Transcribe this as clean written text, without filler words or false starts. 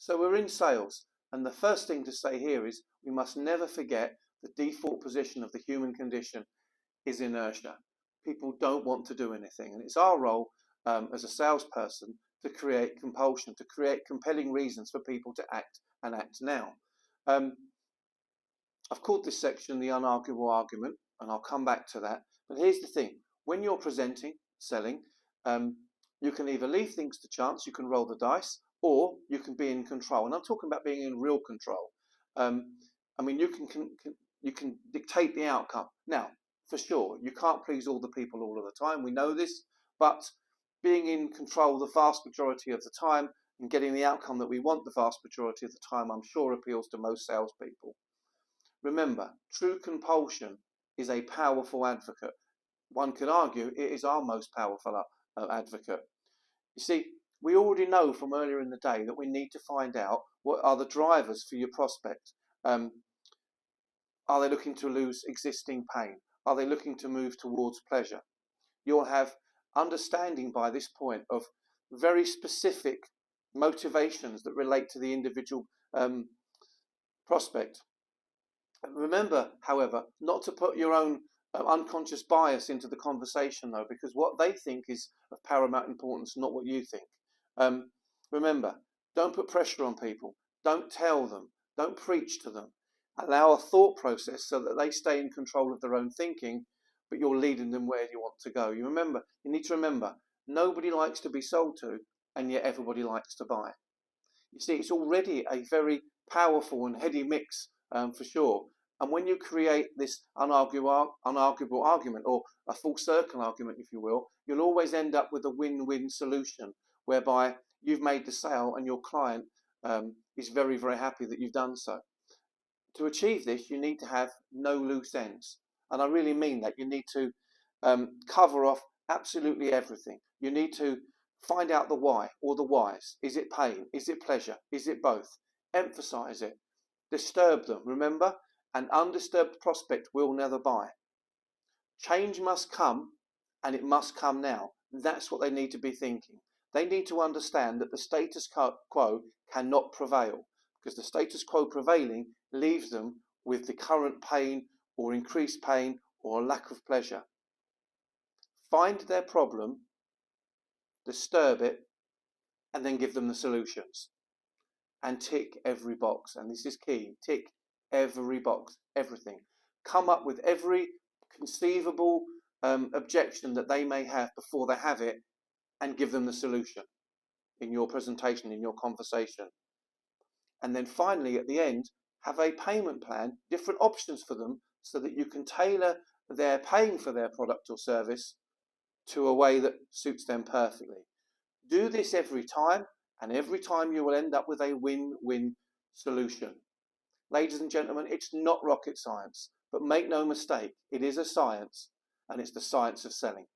So we're in sales, and the first thing to say here is we must never forget the default position of the human condition is inertia. People don't want to do anything, and it's our role as a salesperson to create compulsion, to create compelling reasons for people to act and act now. I've called this section the unarguable argument, and I'll come back to that. But here's the thing. When you're presenting, selling, you can either leave things to chance, you can roll the dice, or you can be in control. And I'm talking about being in real control. I mean, you can dictate the outcome. Now, for sure, you can't please all the people all of the time. We know this, but being in control the vast majority of the time and getting the outcome that we want the vast majority of the time, I'm sure appeals to most salespeople. Remember, true compulsion is a powerful advocate. One could argue it is our most powerful advocate. You see, we already know from earlier in the day that we need to find out what are the drivers for your prospect. Are they looking to lose existing pain? Are they looking to move towards pleasure? You'll have understanding by this point of very specific motivations that relate to the individual prospect. Remember, however, not to put your own unconscious bias into the conversation, though, because what they think is of paramount importance, not what you think. Remember, don't put pressure on people. Don't tell them. Don't preach to them. Allow a thought process so that they stay in control of their own thinking, but you're leading them where you want to go. You need to remember, nobody likes to be sold to, and yet everybody likes to buy. You see, it's already a very powerful and heady mix, for sure. And when you create this unarguable argument, or a full circle argument, if you will, you'll always end up with a win-win solution, whereby you've made the sale and your client is very, very happy that you've done so. To achieve this, you need to have no loose ends. And I really mean that. You need to cover off absolutely everything. You need to find out the why or the whys. Is it pain? Is it pleasure? Is it both? Emphasize it. Disturb them. Remember, an undisturbed prospect will never buy. Change must come, and it must come now. That's what they need to be thinking. They need to understand that the status quo cannot prevail, because the status quo prevailing leaves them with the current pain or increased pain or lack of pleasure. Find their problem, disturb it, and then give them the solutions. And tick every box. And this is key. Tick every box, everything. Come up with every conceivable objection that they may have before they have it, and give them the solution in your presentation, in your conversation. And then finally, at the end, have a payment plan, different options for them, so that you can tailor their paying for their product or service to a way that suits them perfectly. Do this every time, and every time you will end up with a win-win solution. Ladies and gentlemen, it's not rocket science, but make no mistake, it is a science, and it's the science of selling.